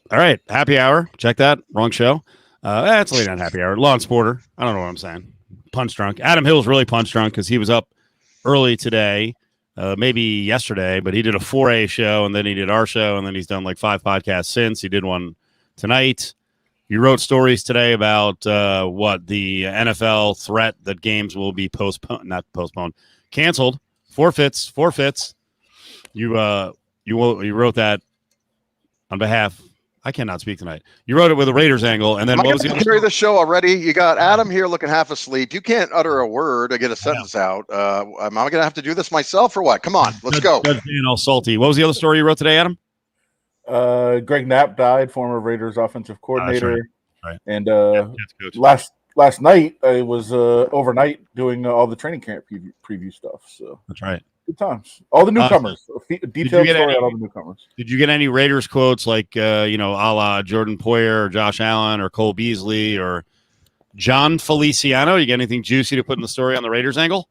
All right, happy hour. Check that. Wrong show. It's late on happy hour. Law and Sporter. I don't know what I'm saying. Punch drunk. Adam Hill's really punch drunk because he was up early today, maybe yesterday, but he did a 4A show and then he did our show and then he's done like 5 podcasts since. He did one tonight. You wrote stories today about what the NFL threat that games will be not postponed, canceled, forfeits. You wrote that on behalf. I cannot speak tonight. You wrote it with a Raiders angle, and then Am I what was going the to carry the show already? You got Adam here looking half asleep. You can't utter a word to get a sentence out. Am I going to have to do this myself or what? Come on, let's go. Judge being all salty. What was the other story you wrote today, Adam? Greg Knapp died, former Raiders offensive coordinator. Right. And last night I was overnight doing all the training camp preview stuff. So that's right. Good times. All the newcomers. Detailed story on all the newcomers. Did you get any Raiders quotes like a la Jordan Poyer or Josh Allen or Cole Beasley or John Feliciano? You get anything juicy to put in the story on the Raiders angle?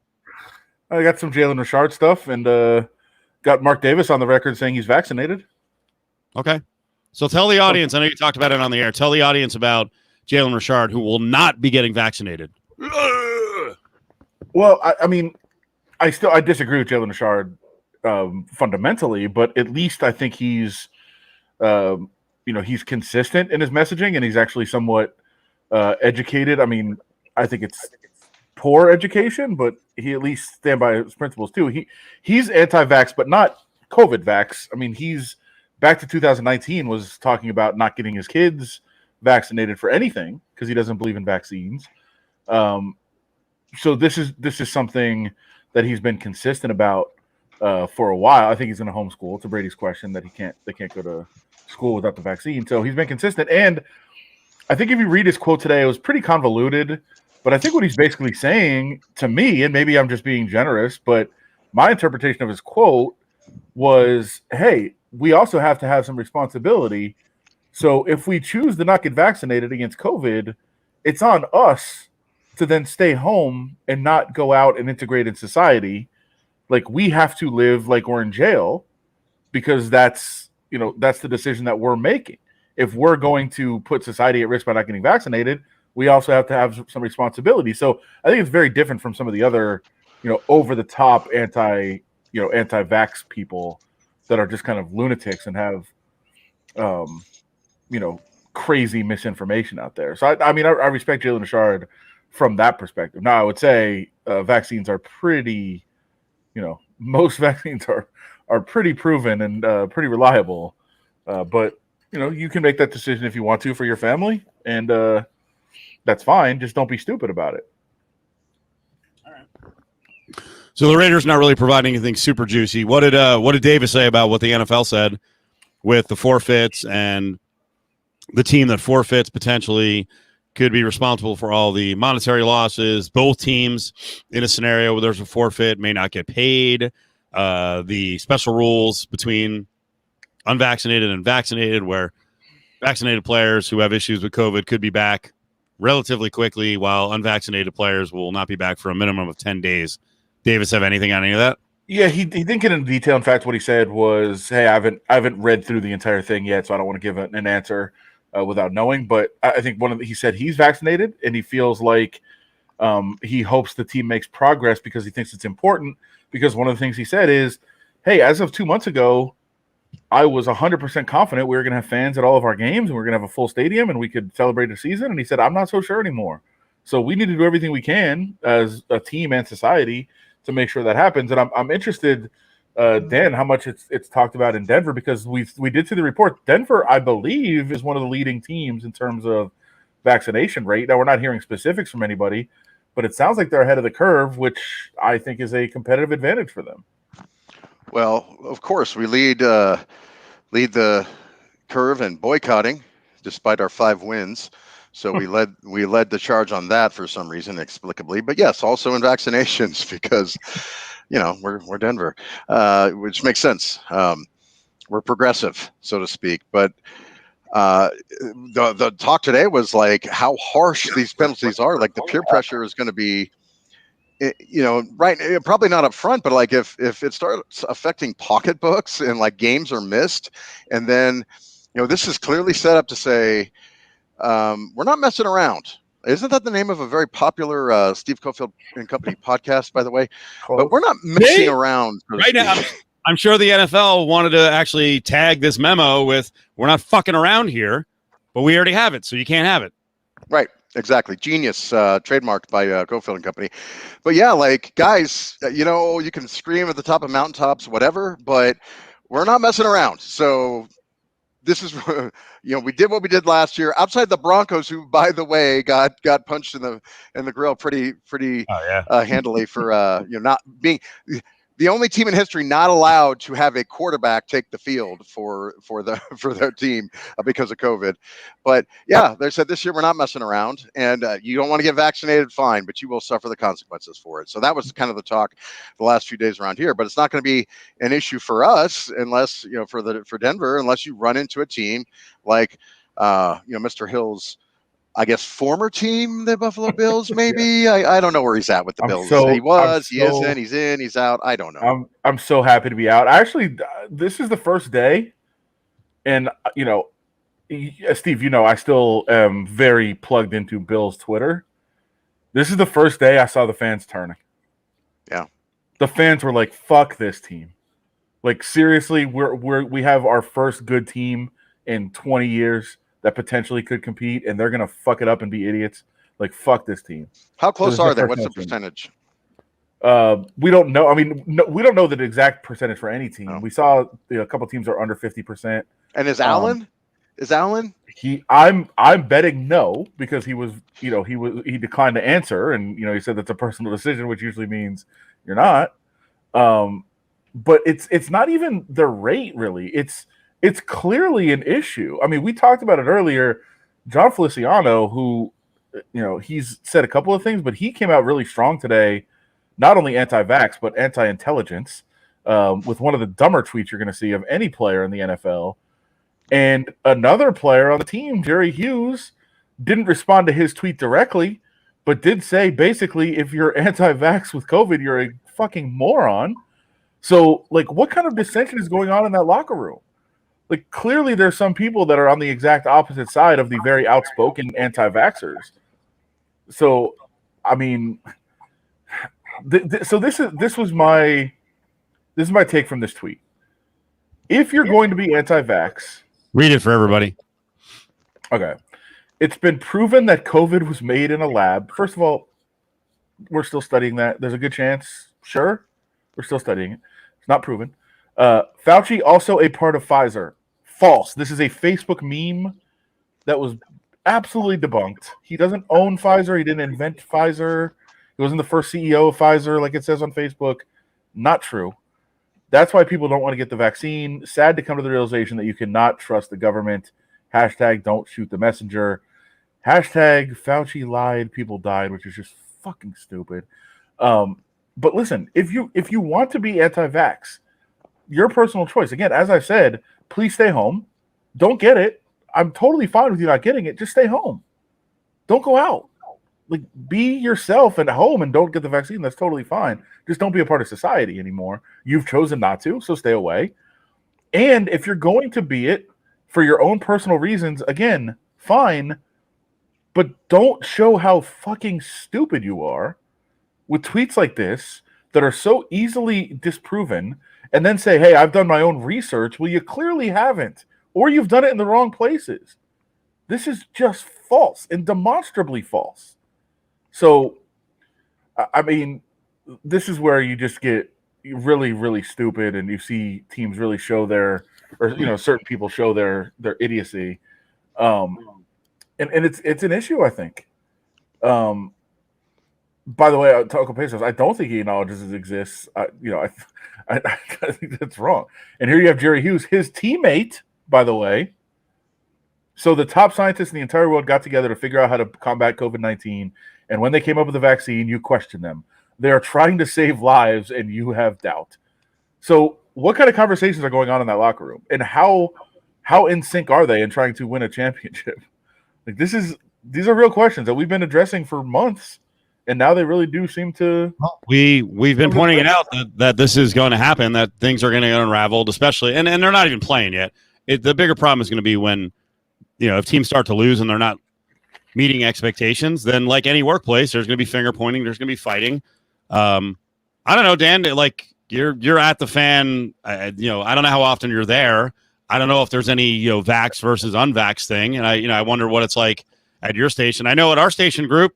I got some Jalen Richard stuff and got Mark Davis on the record saying he's vaccinated. Okay. So tell the audience, I know you talked about it on the air, tell the audience about Jalen Richard, who will not be getting vaccinated. Well, I mean, I disagree with Jalen Richard fundamentally, but at least I think he's, he's consistent in his messaging and he's actually somewhat educated. I mean, I think it's poor education, but he at least stand by his principles too. He's anti-vax, but not COVID vax. I mean, he's back to 2019 was talking about not getting his kids vaccinated for anything because he doesn't believe in vaccines. So this is something that he's been consistent about for a while. I think he's in a homeschool. To Brady's question, that they can't go to school without the vaccine. So he's been consistent. And I think if you read his quote today, it was pretty convoluted. But I think what he's basically saying to me, and maybe I'm just being generous, but my interpretation of his quote was, hey, we also have to have some responsibility. So if we choose to not get vaccinated against COVID, it's on us to then stay home and not go out and integrate in society. Like, we have to live like we're in jail because that's the decision that we're making. If we're going to put society at risk by not getting vaccinated, we also have to have some responsibility. So I think it's very different from some of the other, over the top anti-vax people that are just kind of lunatics and have, crazy misinformation out there. So I respect Jalen Richard from that perspective. Now I would say vaccines are pretty, most vaccines are pretty proven and pretty reliable. But you can make that decision if you want to for your family, and that's fine. Just don't be stupid about it. All right. So the Raiders not really providing anything super juicy. What did Davis say about what the NFL said with the forfeits and the team that forfeits potentially could be responsible for all the monetary losses? Both teams in a scenario where there's a forfeit may not get paid. The special rules between unvaccinated and vaccinated, where vaccinated players who have issues with COVID could be back relatively quickly, while unvaccinated players will not be back for a minimum of 10 days. Davis have anything on any of that? Yeah, he didn't get into detail. In fact, what he said was, "Hey, I haven't read through the entire thing yet, so I don't want to give an answer without knowing." But I think he said he's vaccinated and he feels like he hopes the team makes progress because he thinks it's important. Because one of the things he said is, "Hey, as of 2 months ago, I was 100% confident we were going to have fans at all of our games and we are going to have a full stadium and we could celebrate the season." And he said, "I'm not so sure anymore. So we need to do everything we can as a team and society to make sure that happens." And I'm interested, Dan, how much it's talked about in Denver, because we did see the report. Denver, I believe, is one of the leading teams in terms of vaccination rate. Now, we're not hearing specifics from anybody, but it sounds like they're ahead of the curve, which I think is a competitive advantage for them. Well, of course, we lead the curve in boycotting, despite our 5 wins. So we led the charge on that for some reason, inexplicably. But yes, also in vaccinations, because we're Denver, which makes sense. We're progressive, so to speak. But the talk today was like how harsh these penalties are. Like the peer pressure is going to be, right, probably not up front, but like if it starts affecting pocketbooks and like games are missed, and then this is clearly set up to say we're not messing around. Isn't that the name of a very popular Steve Cofield and Company podcast, by the way? But we're not messing around. So right now, I'm sure the NFL wanted to actually tag this memo with "We're not fucking around here," but we already have it, so you can't have it. Right. Exactly. Genius, trademarked by Cofield and Company. But yeah, like, guys, you can scream at the top of mountaintops, whatever, but we're not messing around. So this is, we did what we did last year outside the Broncos, who, by the way, got punched in the grill pretty handily for, not being the only team in history not allowed to have a quarterback take the field for their team because of COVID. But yeah, they said this year we're not messing around, and you don't want to get vaccinated, fine, but you will suffer the consequences for it. So that was kind of the talk the last few days around here. But it's not going to be an issue for us unless for Denver, unless you run into a team like Mr. Hill's, I guess, former team, the Buffalo Bills, maybe. Yeah. I don't know where he's at with the Bills. He isn't, he's in, he's out. I don't know. I'm so happy to be out. Actually, this is the first day, and Steve, I still am very plugged into Bills Twitter. This is the first day I saw the fans turning. Yeah, the fans were like, "Fuck this team." Like, seriously, we have our first good team in 20 years that potentially could compete, and they're gonna fuck it up and be idiots. Like, fuck this team. How close are they? What's the percentage? We don't know. I mean, we don't know the exact percentage for any team. We saw a couple teams are under 50%. And is Allen? I'm betting no, because he declined to answer, and he said that's a personal decision, which usually means you're not. But it's not even the rate, really. It's clearly an issue. I mean, we talked about it earlier. John Feliciano, who, he's said a couple of things, but he came out really strong today, not only anti-vax, but anti-intelligence, with one of the dumber tweets you're going to see of any player in the NFL. And another player on the team, Jerry Hughes, didn't respond to his tweet directly, but did say, basically, if you're anti-vax with COVID, you're a fucking moron. So, like, what kind of dissension is going on in that locker room? Like, clearly there's some people that are on the exact opposite side of the very outspoken anti-vaxxers. So, I mean, this is my take from this tweet. If you're going to be anti-vax, read it for everybody. Okay. It's been proven that COVID was made in a lab. First of all, we're still studying that. There's a good chance. Sure. We're still studying it. It's not proven. Fauci also a part of Pfizer. False. This is a Facebook meme that was absolutely debunked. He doesn't own Pfizer. He didn't invent Pfizer. He wasn't the first CEO of Pfizer, like it says on Facebook. Not true. That's why people don't want to get the vaccine. Sad to come to the realization that you cannot trust the government. Hashtag don't shoot the messenger. Hashtag Fauci lied, people died, which is just fucking stupid. But listen, if you want to be anti-vax, your personal choice. Again, as I said, please stay home. Don't get it. I'm totally fine with you not getting it. Just stay home. Don't go out. Like, be yourself at home and don't get the vaccine. That's totally fine. Just don't be a part of society anymore. You've chosen not to, so stay away. And if you're going to be it for your own personal reasons, again, fine. But don't show how fucking stupid you are with tweets like this that are so easily disproven, and then say, hey, I've done my own research. Well, you clearly haven't, or you've done it in the wrong places. This is just false and demonstrably false. So, I mean, this is where you just get really, really stupid, and you see teams really show certain people show their idiocy. And it's an issue, I think. By the way, Taco Pesos, I don't think he acknowledges it exists. I think that's wrong. And here you have Jerry Hughes, his teammate, by the way. So the top scientists in the entire world got together to figure out how to combat COVID-19. And when they came up with the vaccine, you question them. They are trying to save lives, and you have doubt. So what kind of conversations are going on in that locker room? And how in sync are they in trying to win a championship? Like, these are real questions that we've been addressing for months. And now they really do seem to. We've been pointing it out that this is going to happen, that things are going to get unraveled, especially, and they're not even playing yet. the bigger problem is going to be when, if teams start to lose and they're not meeting expectations, then like any workplace, there's going to be finger pointing, there's going to be fighting. I don't know, Dan, like you're at the fan, I don't know how often you're there. I don't know if there's any, vax versus unvax thing. And I wonder what it's like at your station. I know at our station group,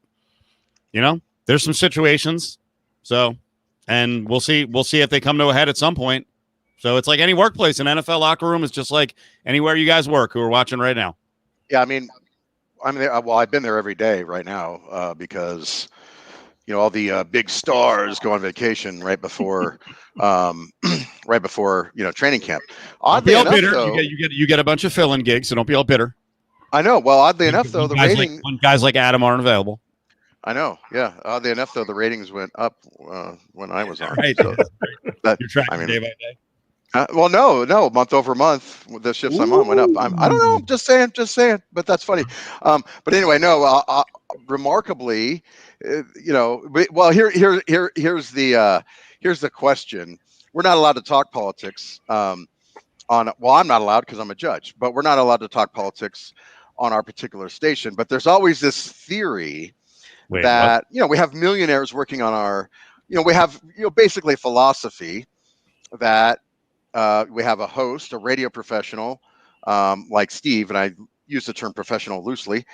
there's some situations. So, and we'll see if they come to a head at some point. So it's like any workplace, an NFL locker room is just like anywhere you guys work who are watching right now. Yeah. I mean, I'm there. Well, I've been there every day right now because, all the big stars go on vacation right before, training camp. Oddly don't be all enough, bitter. though, You get a bunch of fill-in gigs, so don't be all bitter. I know. Well, oddly enough, though, the rating when guys like Adam aren't available. I know. Yeah. Oddly enough, though, the ratings went up when I was on. Right. So You're tracking day by day. Well, no, month over month, the shifts I'm on went up. I don't know. Just saying, but that's funny. But anyway, no, remarkably, well, here's the question. We're not allowed to talk politics well, I'm not allowed because I'm a judge, but we're not allowed to talk politics on our particular station. But there's always this theory that, we have millionaires working on our, we have, basically philosophy that, we have a host, a radio professional, like Steve, and I use the term professional loosely,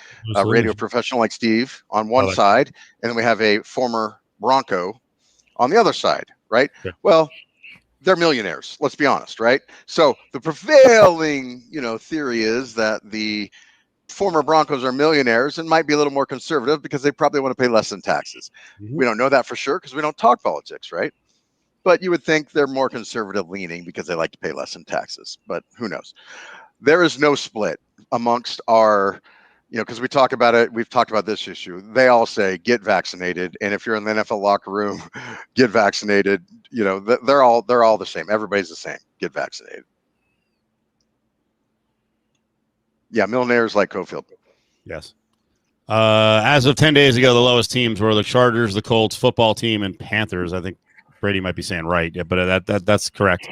radio professional like Steve on one side, and then we have a former Bronco on the other side, right? Yeah. Well, they're millionaires, let's be honest, right? So the prevailing, theory is that the former Broncos are millionaires and might be a little more conservative because they probably want to pay less in taxes. Mm-hmm. We don't know that for sure because we don't talk politics, right? But you would think they're more conservative leaning because they like to pay less in taxes, but who knows? There is no split amongst our, because we talk about it. We've talked about this issue. They all say get vaccinated. And if you're in the NFL locker room, get vaccinated. They're all the same. Everybody's the same. Get vaccinated. Yeah. Millionaires like Cofield. Yes. As of 10 days ago, the lowest teams were the Chargers, the Colts, football team, and Panthers. I think Brady might be saying right, yeah, but that's correct.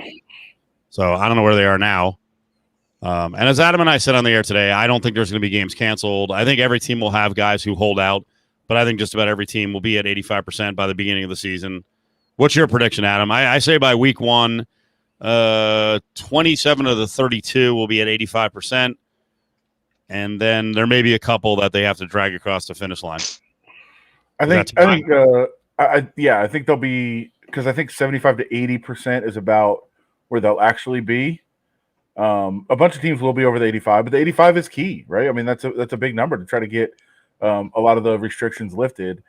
So I don't know where they are now. And as Adam and I said on the air today, I don't think there's going to be games canceled. I think every team will have guys who hold out, but I think just about every team will be at 85% by the beginning of the season. What's your prediction, Adam? I say by week 1, 27 of the 32 will be at 85%, and then there may be a couple that they have to drag across the finish line. I think they'll be, because I think 75 to 80% is about where they'll actually be. A bunch of teams will be over the 85, but the 85 is key, right? I mean, that's a big number to try to get a lot of the restrictions lifted.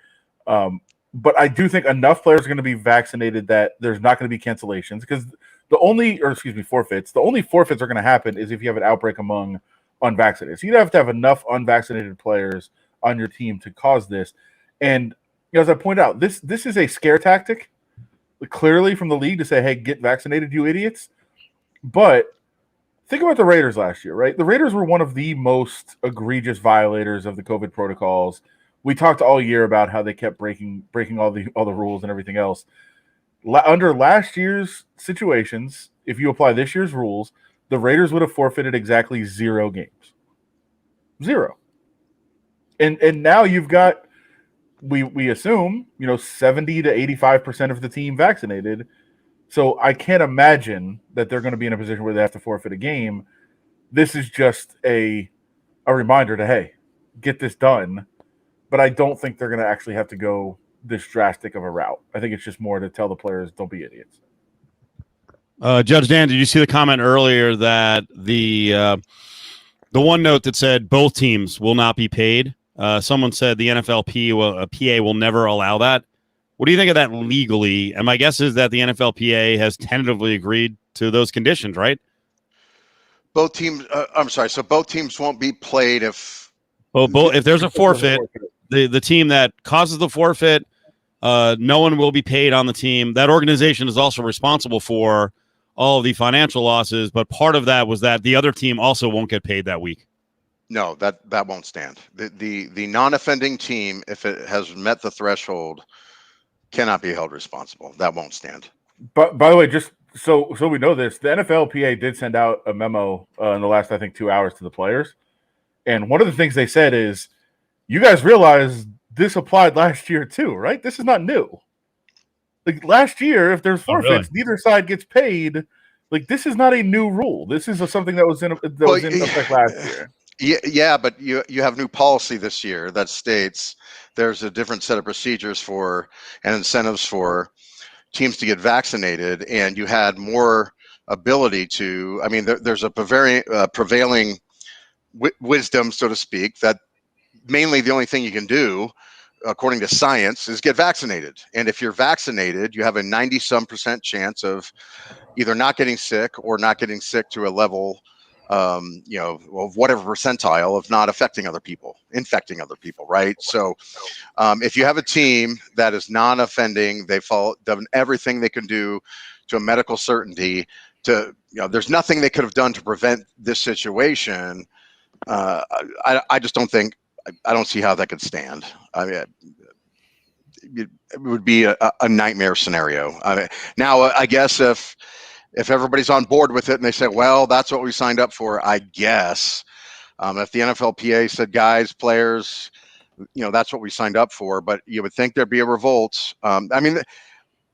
But I do think enough players are going to be vaccinated that there's not going to be cancellations, because forfeits. The only forfeits are going to happen is if you have an outbreak among unvaccinated. So you'd have to have enough unvaccinated players on your team to cause this. And as I point out, this is a scare tactic, clearly from the league, to say, hey, get vaccinated, you idiots. But think about the Raiders last year, right? The Raiders were one of the most egregious violators of the COVID protocols. We talked all year about how they kept breaking all the rules and everything else. Under last year's situations, if you apply this year's rules, the Raiders would have forfeited exactly 0 games. 0. And now you've got, we assume, 70 to 85% of the team vaccinated. So I can't imagine that they're going to be in a position where they have to forfeit a game. This is just a reminder to, hey, get this done. But I don't think they're going to actually have to go this drastic of a route. I think it's just more to tell the players, don't be idiots. Judge Dan, did you see the comment earlier that the one note that said both teams will not be paid? Someone said the NFLPA will never allow that. What do you think of that legally? And my guess is that the NFLPA has tentatively agreed to those conditions, right? Both teams. I'm sorry. So both teams won't be played if. Well, if there's a forfeit, the team that causes the forfeit, no one will be paid on the team. That organization is also responsible for all of the financial losses, but part of that was that the other team also won't get paid that week. No, that won't stand. The non-offending team, if it has met the threshold, cannot be held responsible. That won't stand. But by the way, just So we know this. The NFLPA did send out a memo in the last, I think, 2 hours to the players. And one of the things they said is, you guys realize this applied last year too, right? This is not new. Like last year, if there's forfeits, neither side gets paid. Like this is not a new rule. This is something that was in effect last year. Yeah, but you have new policy this year that states there's a different set of procedures for and incentives for teams to get vaccinated, and you had more ability to. I mean, there's a prevailing wisdom, so to speak, that mainly the only thing you can do, according to science, is get vaccinated. And if you're vaccinated, you have a 90-some% chance of either not getting sick or not getting sick to a level, of whatever percentile of not infecting other people, right? So if you have a team that is non-offending, they've done everything they can do to a medical certainty there's nothing they could have done to prevent this situation. I just don't think, I don't see how that could stand. I mean, it would be a nightmare scenario. Now, I guess if everybody's on board with it and they say, well, that's what we signed up for, I guess. If the NFLPA said, guys, players, that's what we signed up for, but you would think there'd be a revolt. I mean,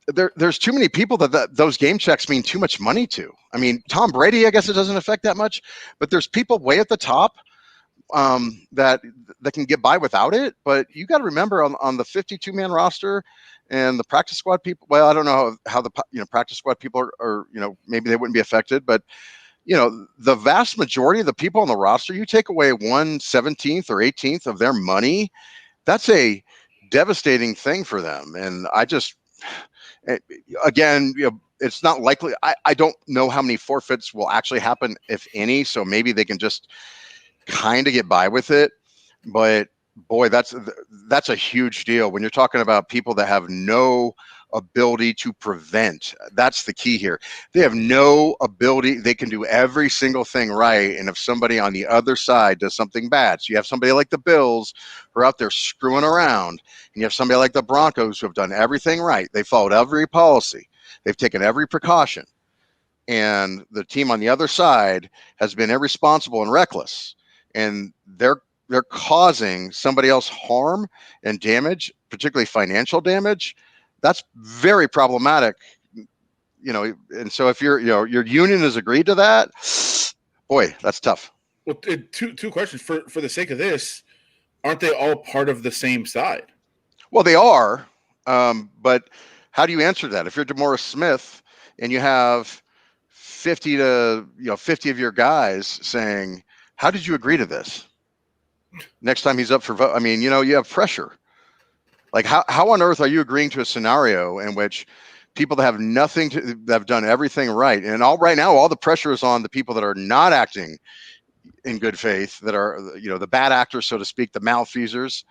there's too many people that those game checks mean too much money to. I mean, Tom Brady, I guess it doesn't affect that much, but there's people way at the top that can get by without it. But you got to remember on the 52-man roster and the practice squad people. Well, I don't know how the practice squad people are maybe they wouldn't be affected, but the vast majority of the people on the roster, you take away 1/17 or 18th of their money, that's a devastating thing for them. And I just, again, it's not likely. I don't know how many forfeits will actually happen, if any. So maybe they can just kind of get by with it, but boy, that's a huge deal when you're talking about people that have no ability to prevent. That's the key here. They have no ability. They can do every single thing right, and if somebody on the other side does something bad, so you have somebody like the Bills who are out there screwing around, and you have somebody like the Broncos who have done everything right. They followed every policy. They've taken every precaution, and the team on the other side has been irresponsible and reckless. And they're causing somebody else harm and damage, particularly financial damage. That's very problematic, And so if your union has agreed to that, boy, that's tough. Well, two questions for the sake of this. Aren't they all part of the same side? Well, they are, but how do you answer that? If you're DeMaurice Smith and you have 50 of your guys saying, how did you agree to this? Next time he's up for vote, I mean, you have pressure. Like how on earth are you agreeing to a scenario in which people that have that have done everything right, and right now all the pressure is on the people that are not acting in good faith, that are the bad actors, so to speak, the malfeasers.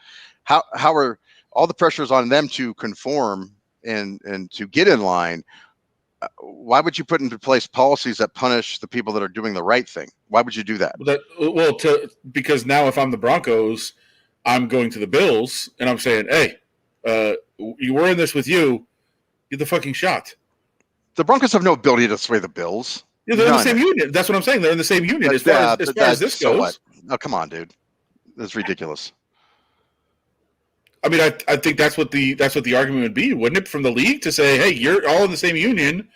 How are all the pressures on them to conform and to get in line? Why would you put into place policies that punish the people that are doing the right thing? Why would you do that? Because now if I'm the Broncos, I'm going to the Bills and I'm saying, hey, we're in this with you. Get the fucking shot. The Broncos have no ability to sway the Bills. Yeah, they're in the same union. That's what I'm saying. They're in the same union as far as this goes. What? Oh, come on, dude. That's ridiculous. I mean, I think that's what the argument would be, wouldn't it, from the league to say, hey, you're all in the same union.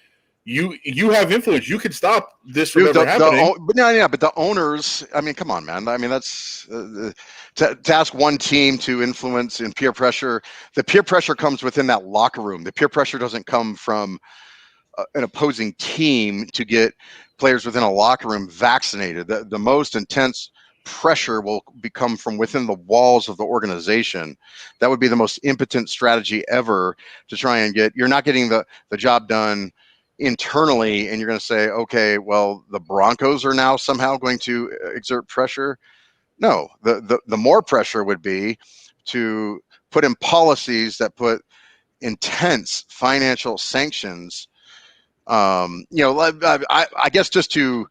You have influence. You can stop this from ever happening. But the owners. I mean, come on, man. I mean, that's to ask one team to influence and peer pressure. The peer pressure comes within that locker room. The peer pressure doesn't come from an opposing team to get players within a locker room vaccinated. The most intense pressure will become from within the walls of the organization. That would be the most impotent strategy ever to try and you're not getting the job done internally, and you're going to say, okay, well, the Broncos are now somehow going to exert pressure. No, the more pressure would be to put in policies that put intense financial sanctions. I guess just to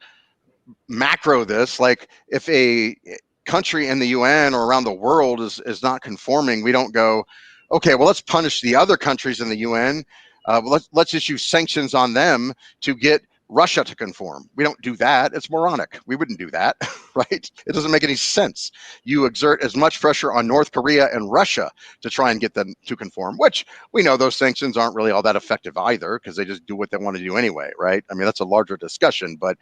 macro this, like if a country in the UN or around the world is not conforming, we don't go, okay, well, let's punish the other countries in the UN. Let's issue sanctions on them to get Russia to conform. We don't do that. It's moronic. We wouldn't do that, right? It doesn't make any sense. You exert as much pressure on North Korea and Russia to try and get them to conform, which we know those sanctions aren't really all that effective either, because they just do what they want to do anyway, right? I mean, that's a larger discussion. But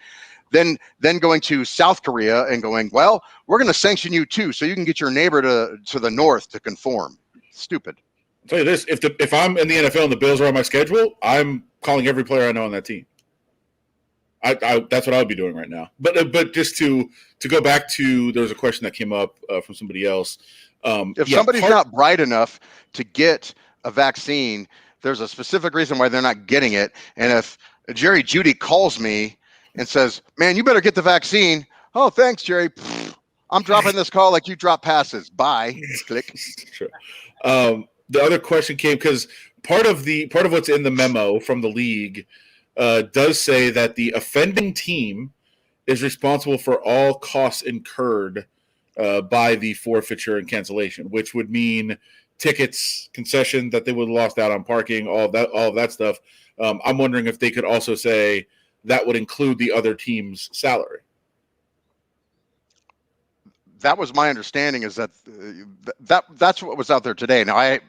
then going to South Korea and going, well, we're going to sanction you too, so you can get your neighbor to the north to conform. Stupid. I'll tell you this: if I'm in the NFL and the Bills are on my schedule, I'm calling every player I know on that team. That's what I would be doing right now. But just to go back to, there was a question that came up from somebody else. If somebody's not bright enough to get a vaccine, there's a specific reason why they're not getting it. And if Jerry Judy calls me and says, "Man, you better get the vaccine," oh, thanks, Jerry. I'm dropping this call like you drop passes. Bye. Click. Sure. The other question came because part of what's in the memo from the league does say that the offending team is responsible for all costs incurred by the forfeiture and cancellation, which would mean tickets, concession that they would have lost out on, parking, all of that stuff. I'm wondering if they could also say that would include the other team's salary. That was my understanding, is that that's what was out there today. Now, I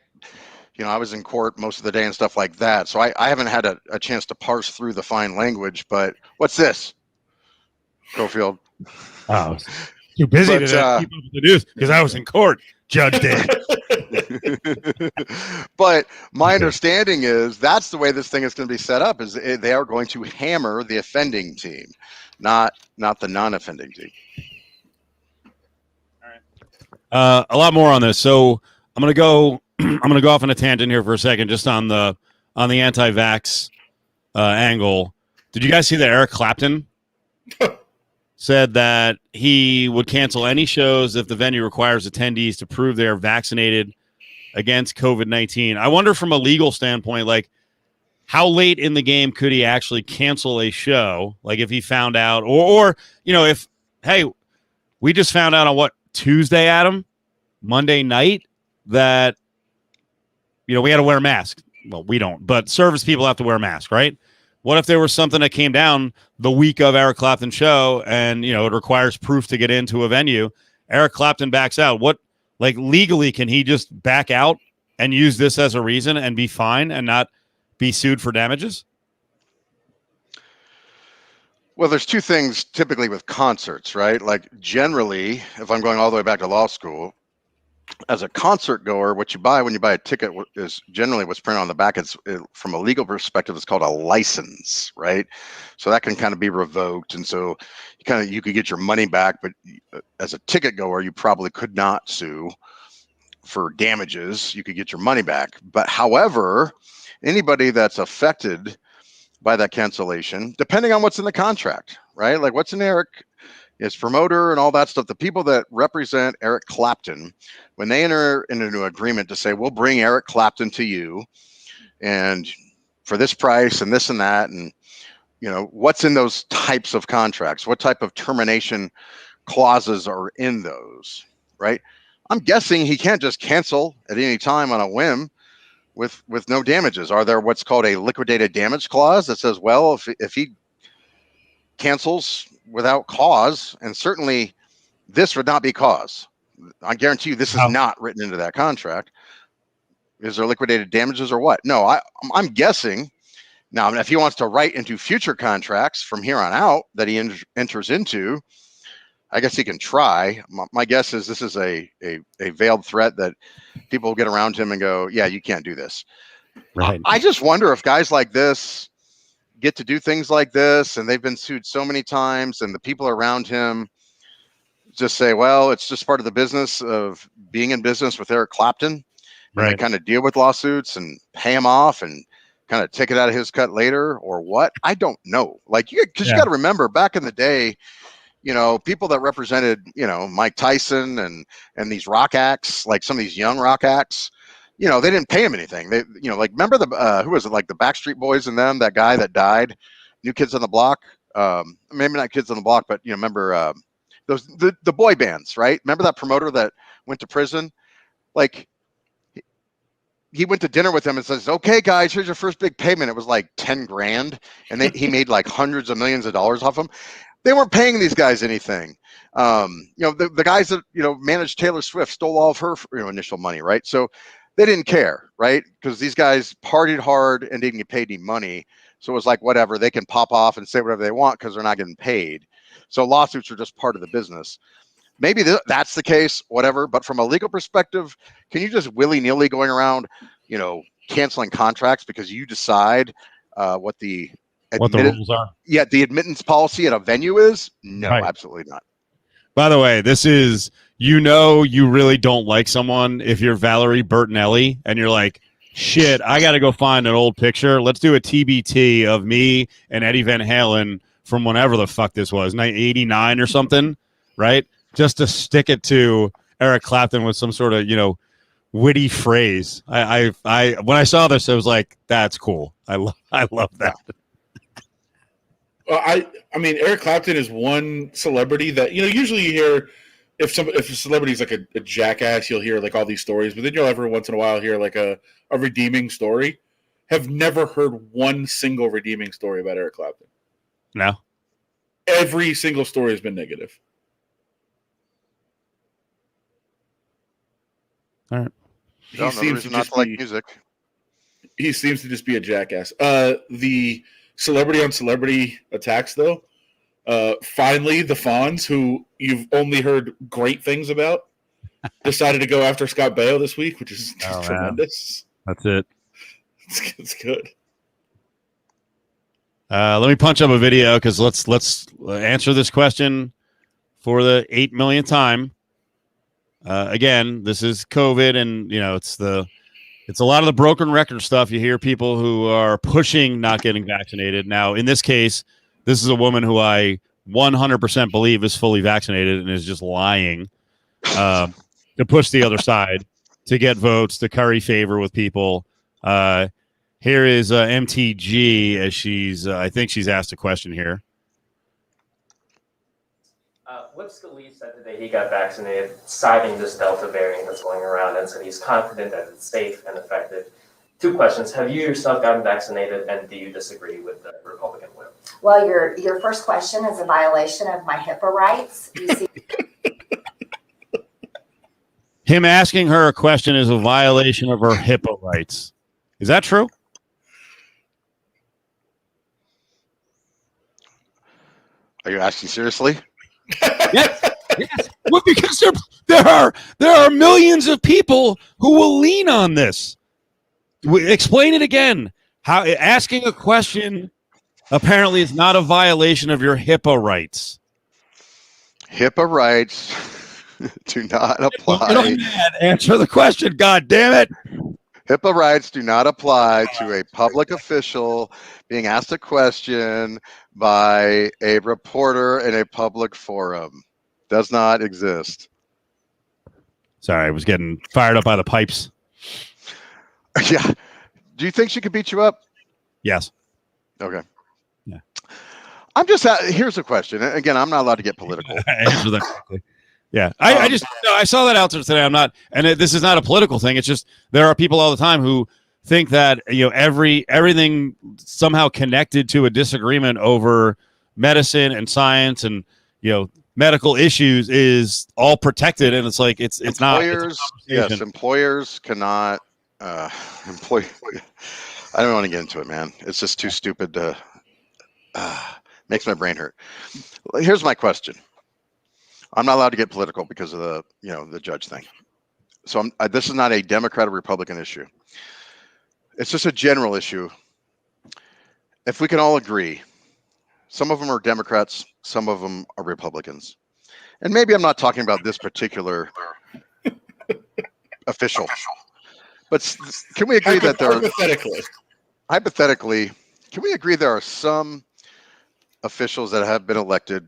was in court most of the day and stuff like that, so I haven't had a chance to parse through the fine language. But what's this, Cofield? Oh, too busy to keep up with the news because I was in court, Judge Dan. But my understanding is that's the way this thing is going to be set up, is they are going to hammer the offending team, not the non-offending team. A lot more on this. So I'm gonna go off on a tangent here for a second, just on the anti-vax angle. Did you guys see that Eric Clapton said that he would cancel any shows if the venue requires attendees to prove they are vaccinated against COVID-19? I wonder, from a legal standpoint, like, how late in the game could he actually cancel a show? Like, if he found out, or if, hey, we just found out on what, Tuesday, Adam, Monday night, that we had to wear a mask. Well, we don't, but service people have to wear a mask, right? What if there was something that came down the week of Eric Clapton's show and it requires proof to get into a venue? Eric Clapton backs out. What, like, legally, can he just back out and use this as a reason and be fine and not be sued for damages? Well, there's two things typically with concerts, right? Like, generally, if I'm going all the way back to law school, as a concert goer, what you buy when you buy a ticket is generally what's printed on the back. From a legal perspective, it's called a license, right? So that can kind of be revoked, and so you could get your money back. But as a ticket goer, you probably could not sue for damages. You could get your money back. But however, anybody that's affected by that cancellation, depending on what's in the contract, right? Like, what's in his promoter and all that stuff, the people that represent Eric Clapton, when they enter into an agreement to say, we'll bring Eric Clapton to you and for this price and this and that, and what's in those types of contracts, what type of termination clauses are in those, right? I'm guessing he can't just cancel at any time on a whim with no damages. Are there what's called a liquidated damage clause that says, well, if he cancels without cause, and certainly this would not be cause, I guarantee you this is not written into that contract. Is there liquidated damages or what? No, I'm guessing. Now, if he wants to write into future contracts from here on out that he enters into, I guess he can try. My guess is this is a veiled threat that people will get around him and go, yeah, you can't do this. Right. I just wonder if guys like this get to do things like this, and they've been sued so many times, and the people around him just say, well, it's just part of the business of being in business with Eric Clapton. Right. And they kind of deal with lawsuits and pay him off and kind of take it out of his cut later, or what? I don't know. Like, because you got to remember, back in the day, people that represented, Mike Tyson and these rock acts, like some of these young rock acts, they didn't pay him anything. They, like, remember who was it? Like the Backstreet Boys and them, that guy that died, New Kids on the Block. Maybe not Kids on the Block, but remember the boy bands, right? Remember that promoter that went to prison? Like, he went to dinner with them and says, "Okay, guys, here's your first big payment." It was like 10 grand, and he made like hundreds of millions of dollars off them. They weren't paying these guys anything. The guys that managed Taylor Swift stole all of her initial money, right? So they didn't care, right? Because these guys partied hard and didn't get paid any money. So it was like, whatever, they can pop off and say whatever they want because they're not getting paid. So lawsuits are just part of the business. Maybe that's the case, whatever. But from a legal perspective, can you just willy-nilly going around, canceling contracts because you decide what the rules are? Yeah, the admittance policy at a venue is? No, Right. Absolutely not. By the way, this is, you really don't like someone if you're Valerie Bertinelli and you're like, shit, I got to go find an old picture. Let's do a TBT of me and Eddie Van Halen from whenever the fuck this was, 1989 or something, right? Just to stick it to Eric Clapton with some sort of, witty phrase. I when I saw this, I was like, that's cool. I love that. I mean, Eric Clapton is one celebrity that usually you hear if a celebrity is like a jackass, you'll hear like all these stories, but then you'll every once in a while hear like a redeeming story. Have never heard one single redeeming story about Eric Clapton. No. Every single story has been negative. All right. He seems to just like music. He seems to just be a jackass. The celebrity on celebrity attacks, though. Finally, the Fonz, who you've only heard great things about, decided to go after Scott Baio this week, which is tremendous. That's it. It's good. Let me punch up a video because let's answer this question for the 8 millionth time. Again, this is COVID, and it's a lot of the broken record stuff. You hear people who are pushing not getting vaccinated. Now, in this case, this is a woman who I 100% believe is fully vaccinated and is just lying to push the other side to get votes, to curry favor with people. Here is MTG as she's, I think she's asked a question here. Flip Scalise said today he got vaccinated, citing this Delta variant that's going around, and said he's confident that it's safe and effective. 2 questions. Have you yourself gotten vaccinated, and do you disagree with the Republican whip? Well, your first question is a violation of my HIPAA rights. You see, Him asking her a question is a violation of her HIPAA rights. Is that true? Are you asking seriously? Yes. Well, because there are millions of people who will lean on this. Explain it again. How asking a question apparently is not a violation of your HIPAA rights. HIPAA rights do not apply. Answer the question. God damn it. HIPAA rights do not apply to a public official being asked a question by a reporter in a public forum. Does not exist. Sorry, I was getting fired up by the pipes. Yeah. Do you think she could beat you up? Yes. Okay. Yeah. I'm just here's a question. Again, I'm not allowed to get political. Answer that quickly. Yeah, I saw that out there today. I'm not, and this is not a political thing. It's just there are people all the time who think that everything somehow connected to a disagreement over medicine and science and medical issues is all protected, and it's like it's not. Yes, employers cannot employ. I don't want to get into it, man. It's just too stupid to. Makes my brain hurt. Here's my question. I'm not allowed to get political because of the judge thing. So this is not a Democrat or Republican issue. It's just a general issue. If we can all agree, some of them are Democrats, some of them are Republicans. And maybe I'm not talking about this particular official. But can we agree that there are hypothetically, can we agree there are some officials that have been elected,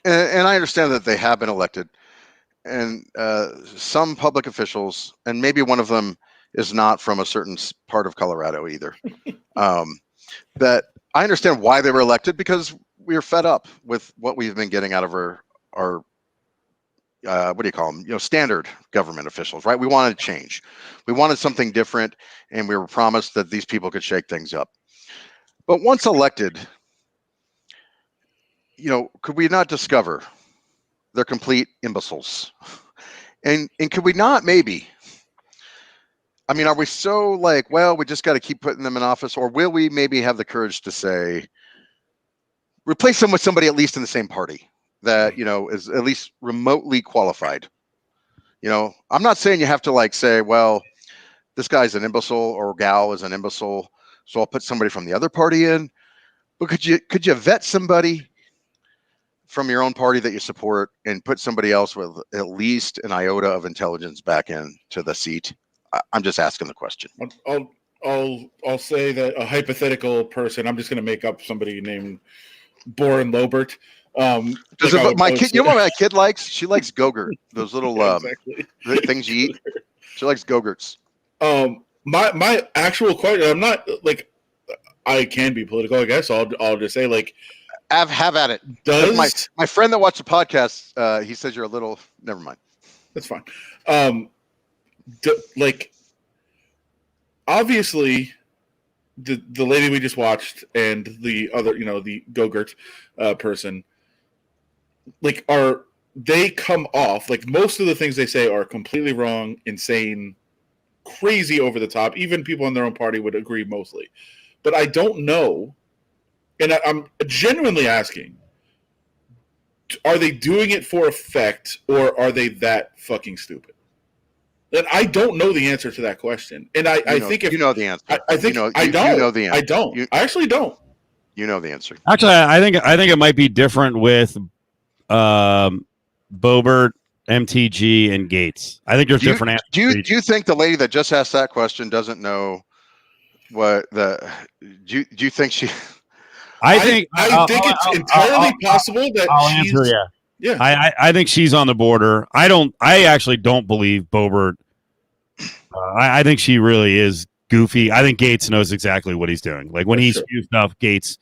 and I understand that they have been elected, and some public officials, and maybe one of them is not from a certain part of Colorado either, that I understand why they were elected, because we are fed up with what we've been getting out of our what do you call them? Standard government officials, right? We wanted change. We wanted something different, and we were promised that these people could shake things up. But once elected, could we not discover they're complete imbeciles? And could we not maybe? I mean, are we so like, well, we just got to keep putting them in office, or will we maybe have the courage to say, replace them with somebody at least in the same party that is at least remotely qualified? I'm not saying you have to like say, well, this guy's an imbecile or gal is an imbecile, so I'll put somebody from the other party in. But could you vet somebody from your own party that you support and put somebody else with at least an iota of intelligence back into the seat? I'm just asking the question. I'll say that a hypothetical person. I'm just going to make up somebody named Boren Lobert. My kid, what my kid likes? She likes Go-Gurt. Those little things you eat. She likes Go-Gurts. My actual question. I'm not like I can be political. I guess I'll just say like. Have at it. My friend that watched the podcast, he says you're a little. Never mind. That's fine. Obviously, the lady we just watched and the other, the Go-Gurt person, they come off like most of the things they say are completely wrong, insane, crazy, over the top. Even people in their own party would agree mostly, but I don't know. And I'm genuinely asking, are they doing it for effect or are they that fucking stupid? And I don't know the answer to that question. And I think if you know the answer, I think I don't. You know the answer. I don't. I actually don't. You know the answer. Actually, I think it might be different with Boebert, MTG, and Gates. I think there's different answers. Do you think the lady that just asked that question doesn't know what the? Do you think she? I think it's entirely possible that she's. Answer, yeah. I think she's on the border. I actually don't believe Boebert. I think she really is goofy. I think Gates knows exactly what he's doing. Like when he spews stuff, Gates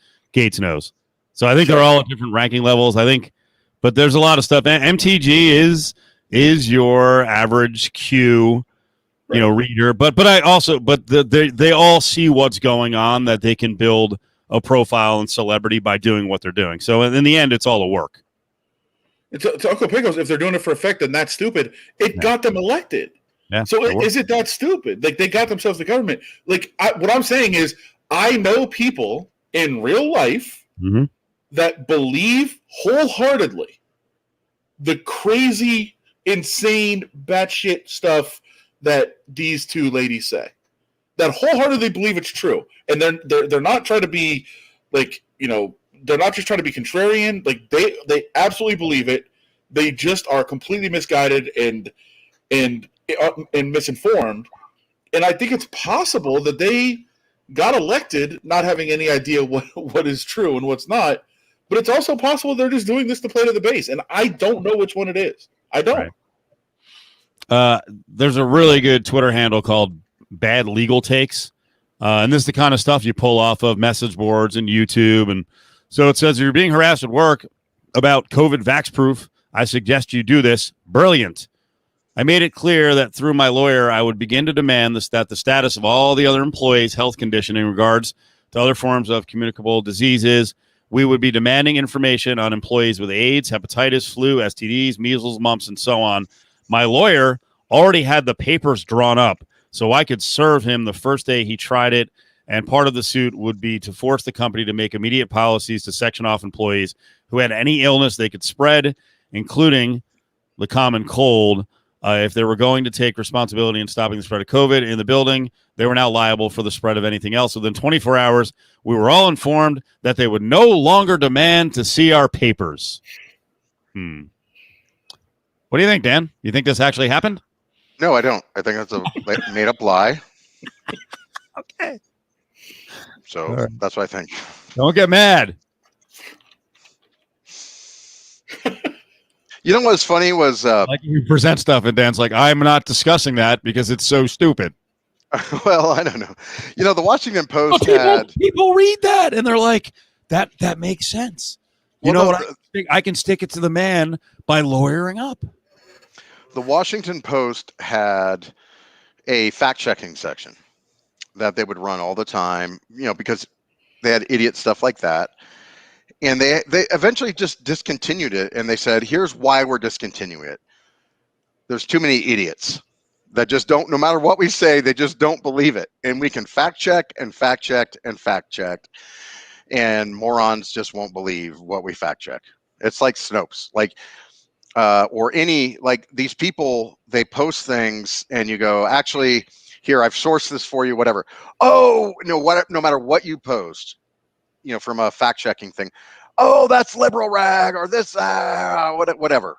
knows. So I think they're all at different ranking levels. I think, but there's a lot of stuff. MTG is your average Q, reader. But they all see what's going on, that they can build a profile and celebrity by doing what they're doing. So in the end, it's all a work. It's Uncle Pickles. If they're doing it for effect, then that's stupid. It got them elected. Yeah, so is it that stupid? Like they got themselves the government. Like what I'm saying is, I know people in real life that believe wholeheartedly the crazy, insane, batshit stuff that these two ladies say. That wholeheartedly believe it's true, and they're not trying to be like they're not just trying to be contrarian. Like they absolutely believe it. They just are completely misguided and misinformed. And I think it's possible that they got elected not having any idea what is true and what's not. But it's also possible they're just doing this to play to the base, and I don't know which one it is. I don't. Right. There's a really good Twitter handle called Bad Legal Takes, and this is the kind of stuff you pull off of message boards and YouTube. And so it says, if you're being harassed at work about COVID vax proof, I suggest you do this. Brilliant. I made it clear that through my lawyer, I would begin to demand that the status of all the other employees' health condition in regards to other forms of communicable diseases. We would be demanding information on employees with AIDS, hepatitis, flu, STDs, measles, mumps, and so on. My lawyer already had the papers drawn up, so I could serve him the first day he tried it, and part of the suit would be to force the company to make immediate policies to section off employees who had any illness they could spread, including the common cold. If they were going to take responsibility in stopping the spread of COVID in the building, they were now liable for the spread of anything else. Within 24 hours, we were all informed that they would no longer demand to see our papers. What do you think, Dan? You think this actually happened? No, I don't. I think that's a made-up lie. Okay. So that's what I think. Don't get mad. You know what's funny was like you present stuff and Dan's like, I'm not discussing that because it's so stupid. Well, I don't know. The Washington Post people read that and they're like, that makes sense. You know what? I can stick it to the man by lawyering up. the Washington Post had a fact-checking section that they would run all the time, because they had idiot stuff like that. And they eventually just discontinued it, and they said, here's why we're discontinuing it. There's too many idiots that just don't, no matter what we say, they just don't believe it. And we can fact check and fact check and fact check, and morons just won't believe what we fact check. It's like Snopes, or these people, they post things and you go, actually, here, I've sourced this for you, whatever. Oh, no, no matter what you post, from a fact checking thing, oh, that's liberal rag or this, whatever.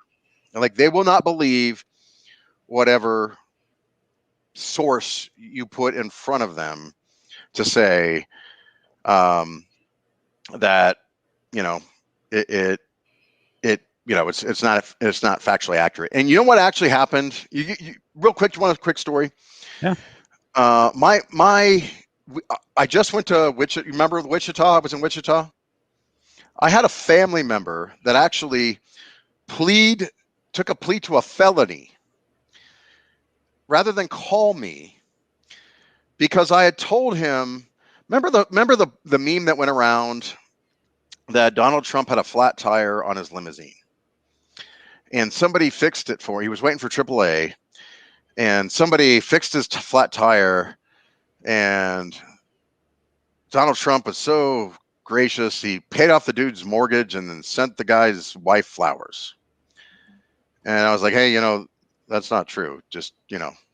Like, they will not believe whatever source you put in front of them to say that it's not factually accurate. And you know what actually happened? Real quick, you want a quick story? Yeah. I just went to Wichita. You remember Wichita? I was in Wichita. I had a family member that actually took a plea to a felony rather than call me, because I had told him, remember the meme that went around that Donald Trump had a flat tire on his limousine, and somebody fixed it for him. He was waiting for AAA, and somebody fixed his flat tire, and Donald Trump was so gracious. He paid off the dude's mortgage and then sent the guy's wife flowers. And I was like, hey, that's not true. Just,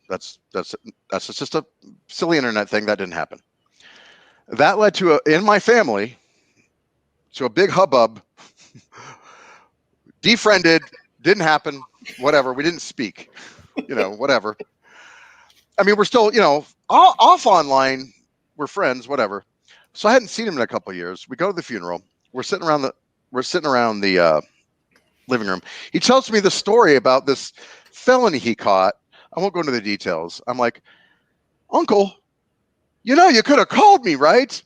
that's just a silly internet thing. That didn't happen. That led to in my family, to a big hubbub. Defriended, didn't happen, whatever. We didn't speak, whatever. I mean, we're still, off online. We're friends, whatever. So I hadn't seen him in a couple of years. We go to the funeral. We're sitting around the living room. He tells me the story about this felony he caught. I won't go into the details. I'm like, Uncle, you could have called me, right?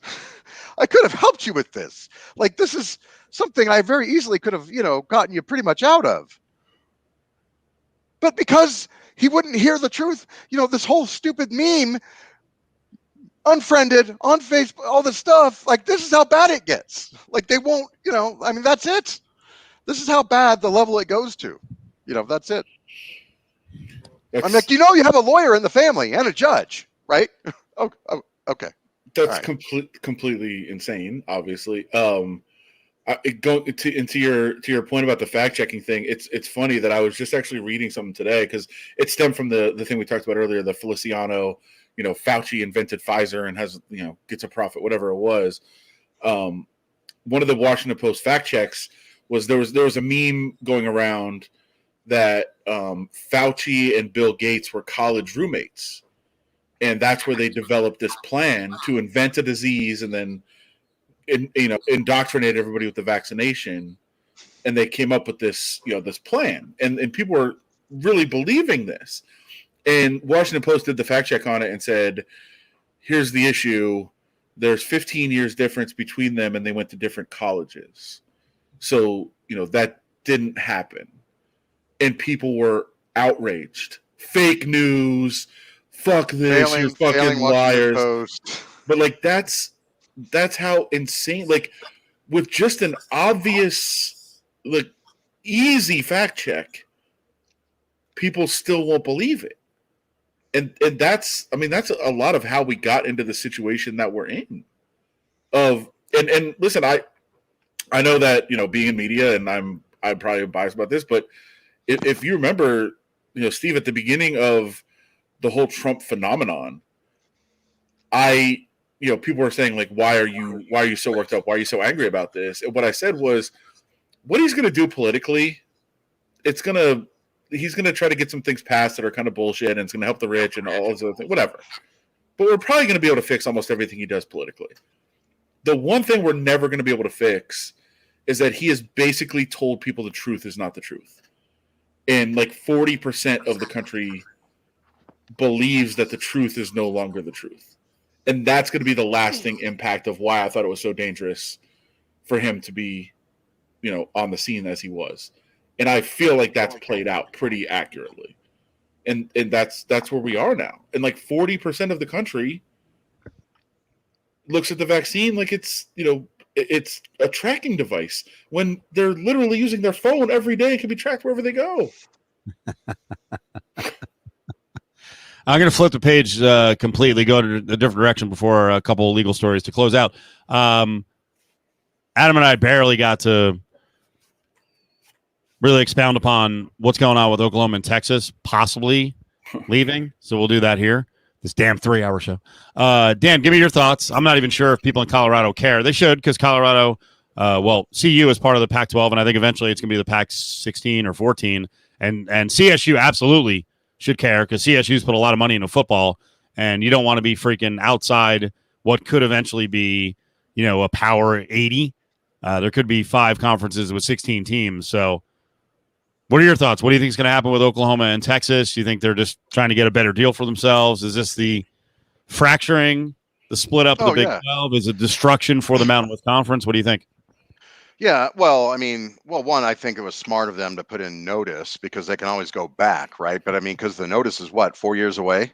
I could have helped you with this. Like, this is something I very easily could have, gotten you pretty much out of. But because he wouldn't hear the truth, this whole stupid meme, unfriended on Facebook, all this stuff, like, this is how bad it gets. Like, they won't, that's it. This is how bad the level it goes to. That's it. I'm like, you have a lawyer in the family and a judge, right? Oh, okay. That's completely insane, obviously. Into your point about the fact checking thing, it's funny that I was just actually reading something today, because it stemmed from the thing we talked about earlier, the Feliciano, Fauci invented Pfizer and has, gets a profit, whatever it was. One of the Washington Post fact checks was there was a meme going around that Fauci and Bill Gates were college roommates, and that's where they developed this plan to invent a disease and then indoctrinate everybody with the vaccination. And they came up with this this plan, and people were really believing this. And Washington Post did the fact check on it and said, here's the issue. There's 15 years difference between them, and they went to different colleges. So, that didn't happen. And people were outraged. Fake news. Fuck this. You're fucking liars. But, like, that's how insane. Like, with just an obvious, like, easy fact check, people still won't believe it. And that's a lot of how we got into the situation that we're in. And listen, I know that, being in media, and I'm probably biased about this, but if you remember, Steve, at the beginning of the whole Trump phenomenon, people were saying, like, why are you so worked up? Why are you so angry about this? And what I said was, what he's going to do politically, he's going to try to get some things passed that are kind of bullshit, and it's going to help the rich and all those other things, whatever. But we're probably going to be able to fix almost everything he does politically. The one thing we're never going to be able to fix is that he has basically told people the truth is not the truth. And like 40% of the country believes that the truth is no longer the truth. And that's going to be the lasting impact of why I thought it was so dangerous for him to be, on the scene as he was. And I feel like that's played out pretty accurately. and that's where we are now. And like 40% of the country looks at the vaccine like it's it's a tracking device when they're literally using their phone every day. It can be tracked wherever they go. I'm going to flip the page completely, go to a different direction before a couple of legal stories to close out. Adam and I barely got to really expound upon what's going on with Oklahoma and Texas possibly leaving. So we'll do that here. This damn 3-hour show. Dan, give me your thoughts. I'm not even sure if people in Colorado care. They should, because Colorado, CU is part of the Pac-12, and I think eventually it's going to be the Pac-16 or 14. And CSU absolutely should care, because CSU's put a lot of money into football, and you don't want to be freaking outside what could eventually be, a Power 80. There could be 5 conferences with 16 teams. So what are your thoughts? What do you think is going to happen with Oklahoma and Texas? Do you think they're just trying to get a better deal for themselves? Is this the fracturing, the split up of the Big 12? Is it destruction for the Mountain West Conference? What do you think? Yeah, well, one, I think it was smart of them to put in notice, because they can always go back, right? But because the notice is 4 years away,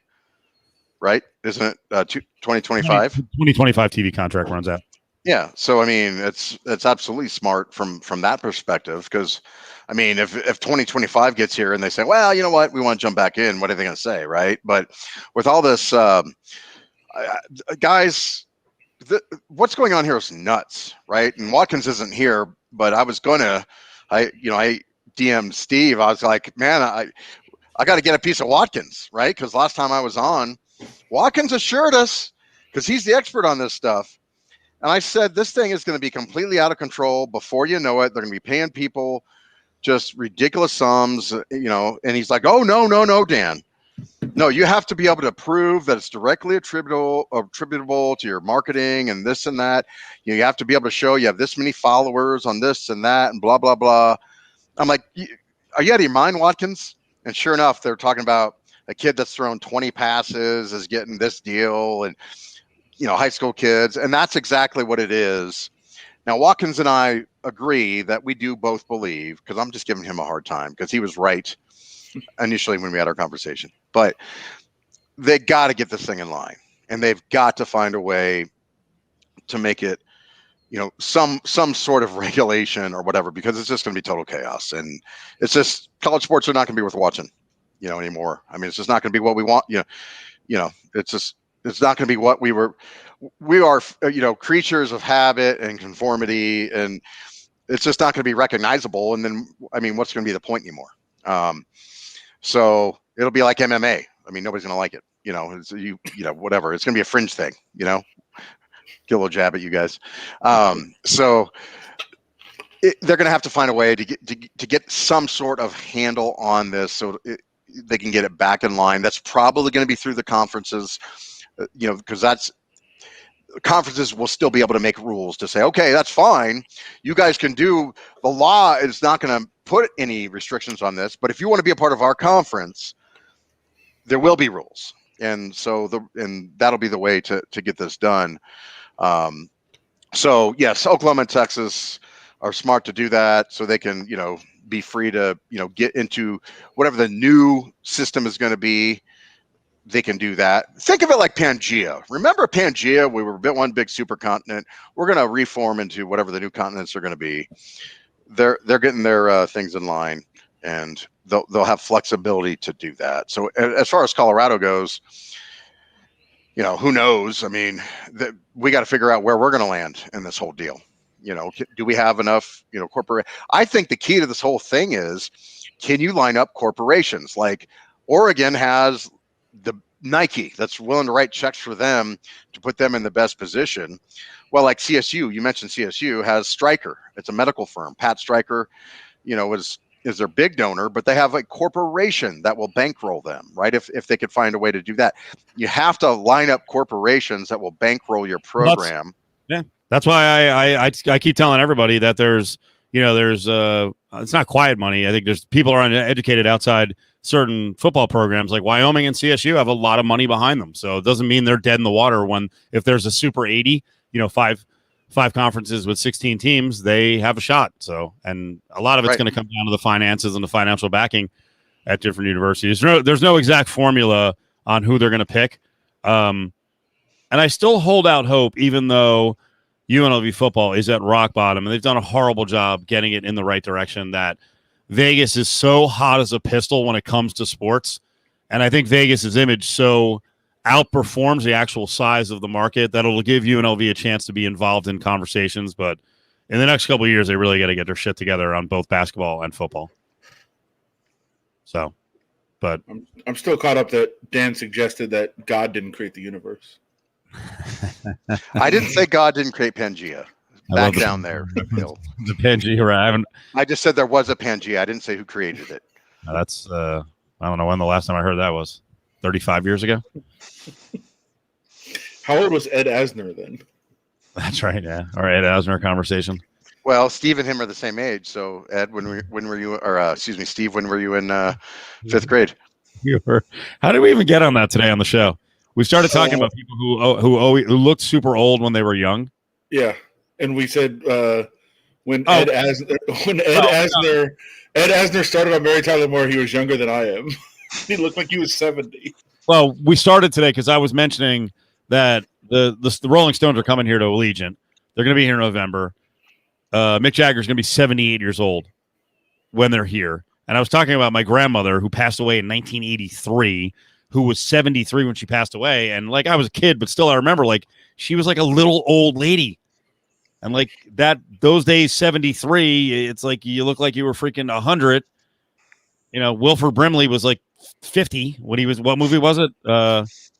right? Isn't it 2025? 2025 TV contract runs out. Yeah, so it's absolutely smart from that perspective, because if 2025 gets here and they say, well, you know what, we want to jump back in, what are they going to say, right? But with all this, guys, what's going on here is nuts, right? And Watkins isn't here, but I DM'd Steve. I was like, man, I got to get a piece of Watkins, right? Because last time I was on, Watkins assured us, because he's the expert on this stuff. And I said, this thing is going to be completely out of control before you know it. They're going to be paying people just ridiculous sums, and he's like, oh, no, Dan. No, you have to be able to prove that it's directly attributable to your marketing and this and that. You have to be able to show you have this many followers on this and that and blah, blah, blah. I'm like, are you out of your mind, Watkins? And sure enough, they're talking about a kid that's thrown 20 passes is getting this deal, and high school kids. And that's exactly what it is. Now, Watkins and I agree that we do both believe, because I'm just giving him a hard time, because he was right initially when we had our conversation. But they got to get this thing in line, and they've got to find a way to make it, some sort of regulation or whatever, because it's just going to be total chaos. And it's just, college sports are not going to be worth watching, anymore. It's just not going to be what we want. It's not going to be what we are, creatures of habit and conformity, and it's just not going to be recognizable. And then, what's going to be the point anymore? So it'll be like MMA. Nobody's going to like it, whatever. It's going to be a fringe thing, get a little jab at you guys. So they're going to have to find a way to get some sort of handle on this, so they can get it back in line. That's probably going to be through the conferences. Because conferences will still be able to make rules to say, okay, that's fine. You guys can do, the law is not going to put any restrictions on this, but if you want to be a part of our conference, there will be rules. And so that'll be the way to get this done. So yes, Oklahoma and Texas are smart to do that, so they can, be free to, get into whatever the new system is going to be. They can do that. Think of it like Pangea. Remember Pangea? We were one big supercontinent. We're going to reform into whatever the new continents are going to be. They're getting their things in line, and they'll have flexibility to do that. So as far as Colorado goes, who knows? We got to figure out where we're going to land in this whole deal. Do we have enough, corporate? I think the key to this whole thing is, can you line up corporations? Like Oregon has the Nike that's willing to write checks for them to put them in the best position. Well, like CSU, you mentioned CSU has Stryker. It's a medical firm. Pat Stryker, is their big donor, but they have a corporation that will bankroll them, right? If they could find a way to do that. You have to line up corporations that will bankroll your program. That's why I keep telling everybody that there's it's not quiet money. I think there's people are uneducated outside certain football programs like Wyoming and CSU have a lot of money behind them. So it doesn't mean they're dead in the water if there's a Super 80, five conferences with 16 teams, they have a shot. So, and a lot of it's going to come down to the finances and the financial backing. at different universities. There's no exact formula on who they're going to pick. And I still hold out hope, even though UNLV football is at rock bottom, and they've done a horrible job getting it in the right direction, that Vegas is so hot as a pistol when it comes to sports. And I think Vegas's image so outperforms the actual size of the market that it'll give UNLV a chance to be involved in conversations. But in the next couple of years, they really got to get their shit together on both basketball and football. So, but I'm still caught up that Dan suggested that God didn't create the universe. I didn't say God didn't create Pangea. Back down there. Bill. The Pangea, right? I just said there was a Pangea. I didn't say who created it. That's I don't know when the last time I heard that was. 35 years ago. How old was Ed Asner then? That's right. Yeah. All right. Asner conversation. Well, Steve and him are the same age. So Ed, when were you? Or excuse me, Steve, when were you in 5th grade? How did we even get on that today on the show? We started talking about people who looked super old when they were young. Yeah, and we said when Ed Asner started on Mary Tyler Moore, he was younger than I am. He looked like he was 70. Well, we started today because I was mentioning that the Rolling Stones are coming here to Allegiant. They're going to be here in November. Mick Jagger's going to be 78 years old when they're here. And I was talking about my grandmother who passed away in 1983, who was 73 when she passed away. And like, I was a kid, but still I remember like she was like a little old lady. And like those days, 73, it's like you look like you were freaking 100. You know, Wilford Brimley was like 50 when he was, what movie was it?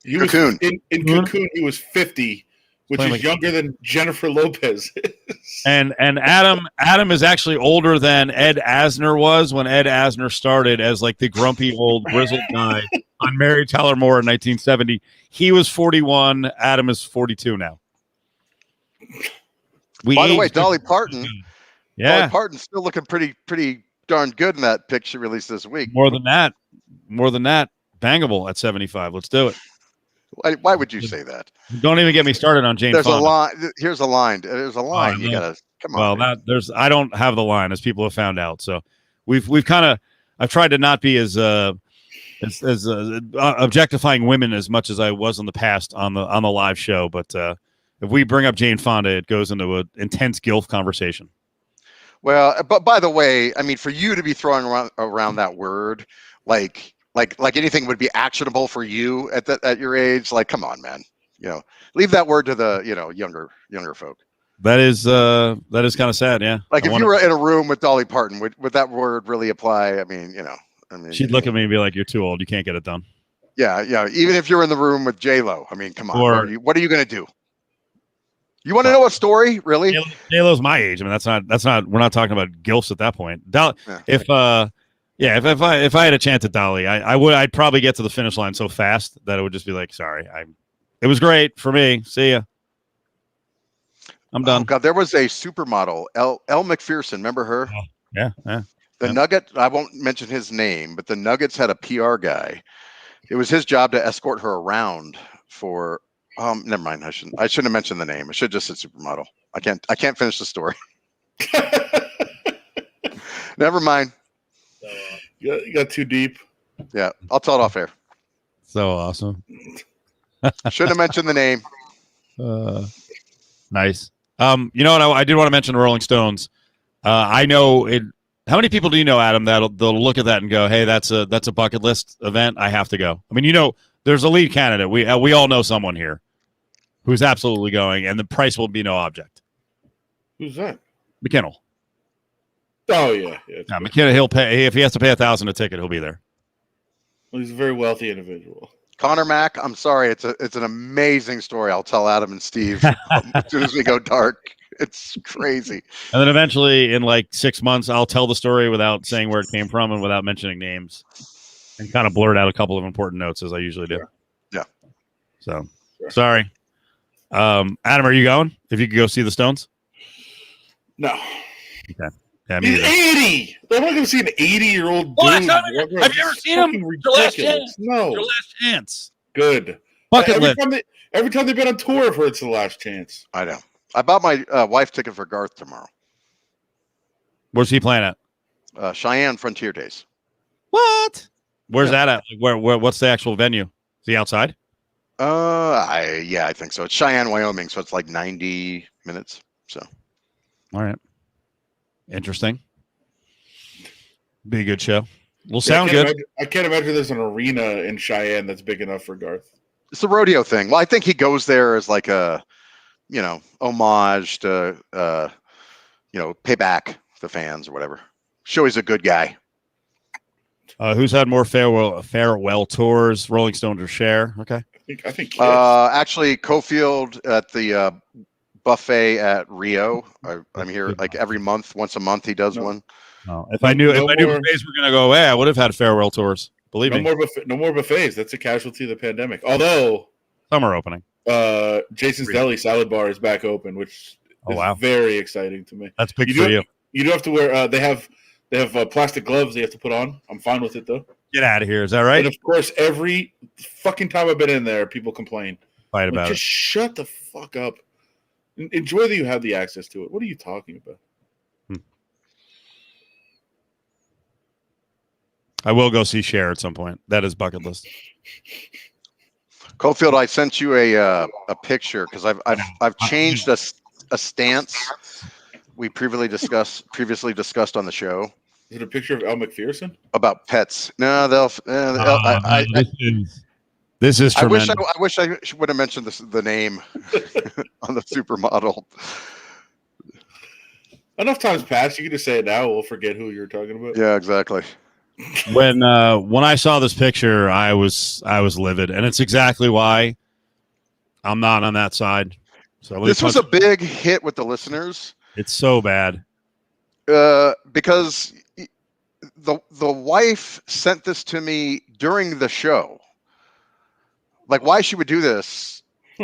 He was Cocoon. In Cocoon, he was 50, which is like, younger than Jennifer Lopez is. And Adam is actually older than Ed Asner was when Ed Asner started as like the grumpy old grizzled guy on Mary Tyler Moore in 1970. He was 41. Adam is 42 now. By the way, Dolly Parton. Yeah. Dolly Parton's still looking pretty darn good in that picture released this week. More than that. Bangable at 75. Let's do it. Why would you say that? Don't even get me started on Jane Fonda. There's a line. Here's a line. There's a line. You gotta come on. Well, I don't have the line, as people have found out. So we've kind of, I've tried to not be as objectifying women as much as I was in the past on the live show. But if we bring up Jane Fonda, it goes into an intense gilf conversation. Well, but by the way, I mean, for you to be throwing around that word, like anything would be actionable for you at your age, like, come on, man, leave that word to the younger folk. That is kind of sad. Yeah. Like if you were in a room with Dolly Parton, would that word really apply? I mean, she'd look at me and be like, "You're too old. You can't get it done." Yeah. Even if you're in the room with J-Lo, I mean, come on. What are you going to do? You want to know a story, really? J-Lo's my age. I mean, that's not. We're not talking about gilfs at that point. If I had a chance at Dolly, I'd probably get to the finish line so fast that it would just be like, sorry, it was great for me. See ya. I'm done. Oh, God, there was a supermodel, Elle McPherson. Remember her? Oh, yeah. The Nugget. I won't mention his name, but the Nuggets had a PR guy. It was his job to escort her around for. Never mind. I shouldn't have mentioned the name. I should have just said supermodel. I can't finish the story. Never mind. You got too deep. Yeah, I'll tell it off air. So awesome. Shouldn't have mentioned the name. Nice. You know what? I did want to mention the Rolling Stones. I know it. How many people do you know, Adam, they'll look at that and go, "Hey, that's a bucket list event. I have to go." I mean, there's a lead candidate. We all know someone here who's absolutely going, and the price will be no object. Who's that? McKinnell. Oh yeah. McKinnell. He'll pay if he has to pay $1,000 a ticket. He'll be there. Well, he's a very wealthy individual. Connor Mack. I'm sorry. It's an amazing story. I'll tell Adam and Steve as soon as we go dark. It's crazy. And then eventually, in like 6 months, I'll tell the story without saying where it came from and without mentioning names, and kind of blurt out a couple of important notes as I usually do. Yeah. So sorry. Adam, are you going? If you could go see the Stones? No. Okay. Yeah, he's 80. I'm not going to see an 80-year-old dude. Have you ever seen him? Your last chance. No. Your last chance. Good. Bucket list. Every time they've been on tour, I've heard it's the last chance. I know. I bought my wife ticket for Garth tomorrow. Where's he playing at? Cheyenne Frontier Days. What? Where's that at? Like, where? What's the actual venue? Is he outside? I think so. It's Cheyenne, Wyoming, so it's like 90 minutes. So, All right. Interesting. Be a good show. Will sound good. I can't imagine there's an arena in Cheyenne that's big enough for Garth. it's the rodeo thing. Well, I think he goes there as like a, homage to, pay back the fans or whatever. Show he's a good guy. Who's had more farewell tours? Rolling Stones or Cher? Okay. I think Kiss. Actually, Cofield at the buffet at Rio. I'm here like every month, once a month. He does one. No. If I knew buffets were going to go away, I would have had farewell tours. Believe me. No more buffets. That's a casualty of the pandemic. Although some are opening. Jason's Deli Salad Bar is back open, which is very exciting to me. That's big for you. You do have to wear. They have plastic gloves they have to put on. I'm fine with it though. Get out of here. Is that right? And of course, every fucking time I've been in there, people complain. Fight about it. Just shut the fuck up. Enjoy that you have the access to it. What are you talking about? I will go see Cher at some point. That is bucket list. Cofield, I sent you a picture because I've changed a stance we previously discussed on the show. Is it a picture of Elle McPherson? About pets. No, this is tremendous. I wish I would have mentioned the name on the supermodel. Enough time's passed. You can just say it now. We'll forget who you're talking about. Yeah, exactly. When I saw this picture, I was livid, and it's exactly why I'm not on that side. So this was a big hit with the listeners. It's so bad because the wife sent this to me during the show. Like, why she would do this?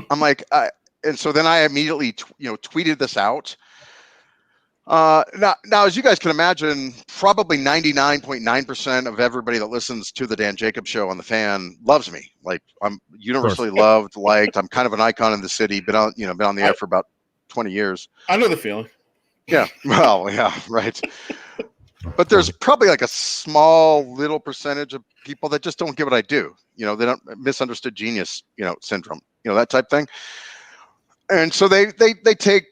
I'm like, and so then I immediately tweeted this out. Now, as you guys can imagine, probably 99.9% of everybody that listens to the Dan Jacobs Show on the Fan loves me. Like, I'm universally loved, liked. I'm kind of an icon in the city. Been on the air for about 20 years. I know the feeling. Yeah. Well, yeah, right. But there's probably like a small little percentage of people that just don't get what I do. They don't misunderstood genius, syndrome, that type thing. And so they take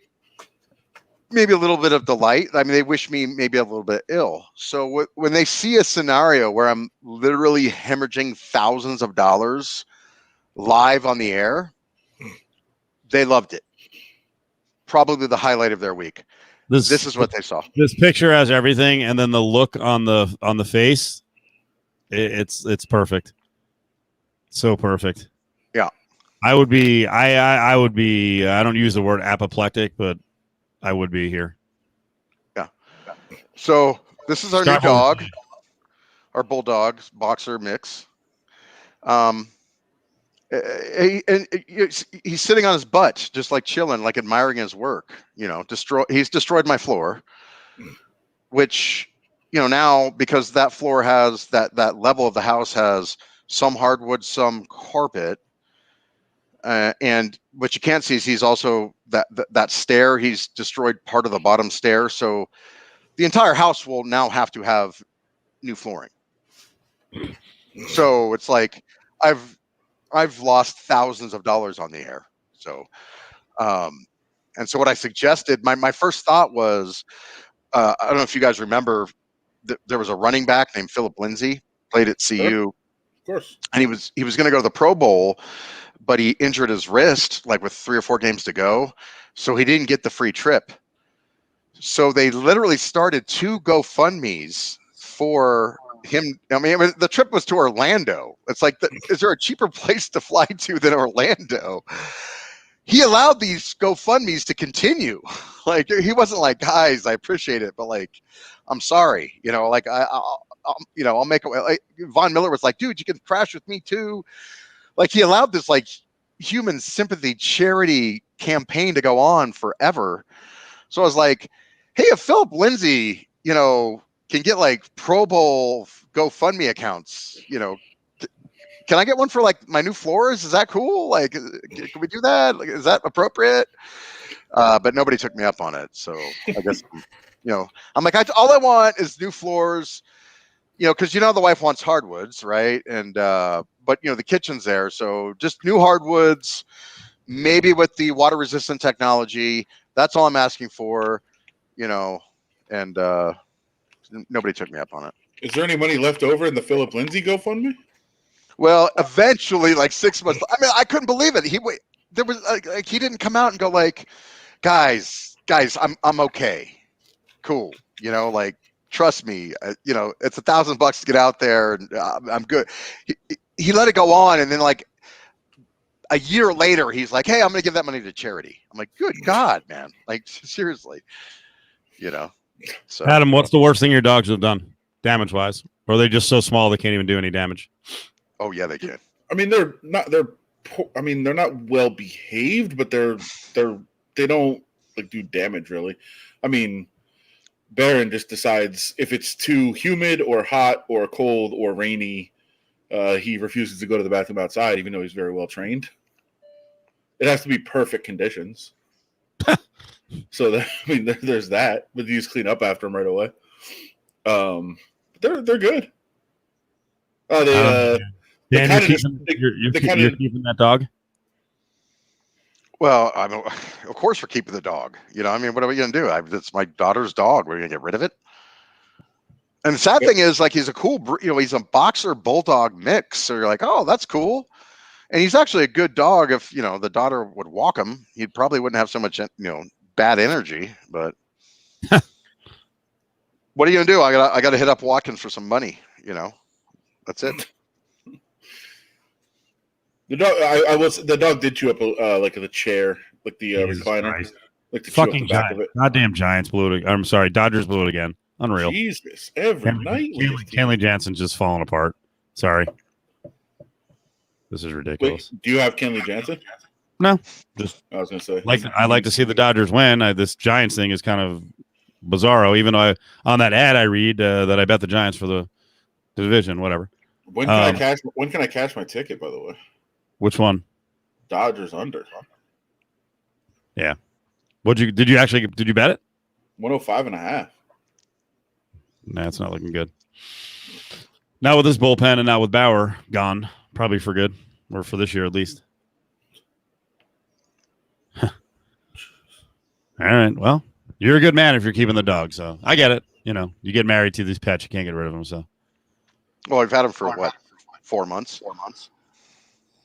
maybe a little bit of delight. I mean, they wish me maybe a little bit ill. So when they see a scenario where I'm literally hemorrhaging thousands of dollars live on the air, they loved it. Probably the highlight of their week. This is what they saw. This picture has everything, and then the look on the face, it's perfect. So perfect. Yeah. I would be. I would be. I don't use the word apoplectic, but I would be here. Yeah. So this is our new dog, our bulldog boxer mix. He's sitting on his butt, just like chilling, like admiring his work. He's destroyed my floor, which now, because that floor has that level of the house has some hardwood, some carpet. And what you can't see is he's also that stair. He's destroyed part of the bottom stair, so the entire house will now have to have new flooring. So it's like I've lost thousands of dollars on the air. So, and so what I suggested, my first thought was, I don't know if you guys remember, there was a running back named Philip Lindsay, played at CU, sure. Of course, and he was going to go to the Pro Bowl, but he injured his wrist like with 3 or 4 games to go, so he didn't get the free trip. So they literally started 2 GoFundMes for him. I mean, the trip was to Orlando. It's like, is there a cheaper place to fly to than Orlando? He allowed these GoFundMes to continue. Like, he wasn't like, guys, I appreciate it, but like, I'm sorry, like I'll make it. Like, Von Miller was like, dude, you can crash with me too. Like, he allowed this like human sympathy charity campaign to go on forever. So I was like, hey, if Philip Lindsay, can get like Pro Bowl GoFundMe accounts, can I get one for like my new floors? Is that cool? Like, can we do that? Like, is that appropriate? But nobody took me up on it. So I guess, I'm like, all I want is new floors, because the wife wants hardwoods, right? And but the kitchen's there, so just new hardwoods, maybe with the water resistant technology. That's all I'm asking for, and nobody took me up on it. Is there any money left over in the Philip Lindsay GoFundMe? Well, eventually, like 6 months. I mean, I couldn't believe it. There was like he didn't come out and go like, guys, I'm okay, cool. Like trust me. It's $1,000 to get out there, and I'm good. He let it go on, and then like a year later, he's like, hey, I'm gonna give that money to charity. I'm like, good God, man! Like seriously, So Adam, what's the worst thing your dogs have done, damage wise? Or are they just so small they can't even do any damage? oh yeah, they can. I mean, they're not. They're not well behaved, but they don't like do damage really. I mean, Baron just decides if it's too humid or hot or cold or rainy, he refuses to go to the bathroom outside, even though he's very well trained. It has to be perfect conditions. So there's that, but you just clean up after them right away. They're good. Dan, you're keeping that dog? Well, of course we're keeping the dog. I mean, what are we going to do? It's my daughter's dog. We're going to get rid of it. And the sad thing is, like, he's a cool, he's a boxer bulldog mix. So you're like, oh, that's cool. And he's actually a good dog. If, the daughter would walk him, he probably wouldn't have so much, bad energy. But what are you going to do? I got to hit up Watkins for some money. That's it. The dog did chew up like the chair, like the recliner, Christ. like the Fucking back Giants. of it. Goddamn Giants blew it. I'm sorry, Dodgers blew it again. Unreal. Jesus, every night. Kenley Jansen's just falling apart. Sorry. This is ridiculous. Wait, do you have Kenley Jansen? No, just I was gonna say. I like to see the Dodgers win. This Giants thing is kind of bizarro. Even though on that ad I read that I bet the Giants for the division, whatever. When can I cash my ticket? By the way, which one? Dodgers under. Yeah. Did you bet it? 105.5. Nah, it's not looking good. Not with this bullpen and not with Bauer gone. Probably for good, or for this year at least. All right. Well, you're a good man if you're keeping the dog. So I get it. You get married to these pets, you can't get rid of them. So. Well, we've had him for what? 4 months. 4 months.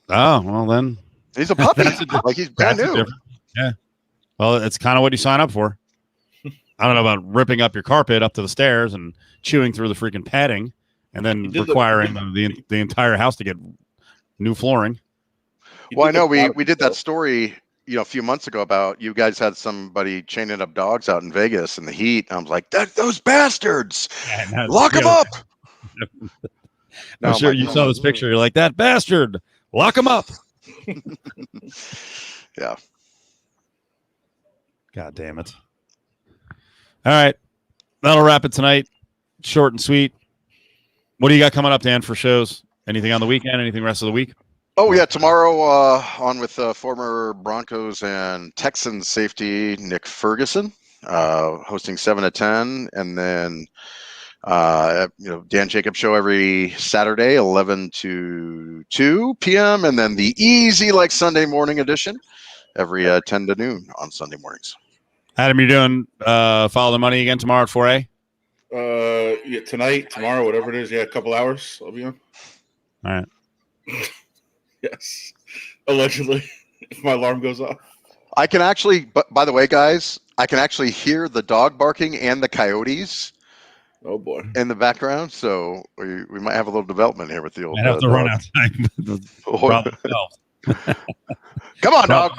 Oh well, then he's a puppy. Like he's brand new. Yeah. Well, it's kind of what you sign up for. I don't know about ripping up your carpet up to the stairs and chewing through the freaking padding, and then requiring the entire house to get new flooring. Well, I know we did that story, a few months ago about you guys had somebody chaining up dogs out in Vegas in the heat. I was like, those bastards, lock them up. I'm sure you saw this picture. You're like, that bastard, lock him up. Yeah. God damn it. All right. That'll wrap it tonight. Short and sweet. What do you got coming up, Dan, for shows? Anything on the weekend? Anything rest of the week? Oh, yeah. Tomorrow on with former Broncos and Texans safety Nick Ferguson, hosting 7 to 10. And then, Dan Jacobs show every Saturday, 11 to 2 p.m. And then the easy, like Sunday morning edition every 10 to noon on Sunday mornings. Adam, you're doing Follow the Money again tomorrow at 4A? Yeah, tonight, tomorrow, whatever it is. Yeah, a couple hours. I'll be on. All right. Yes. Allegedly, if my alarm goes off. I can actually, by the way, guys, I can actually hear the dog barking and the coyotes. Oh boy! In the background, so we might have a little development here with the old. I have to run outside. Come on, dog.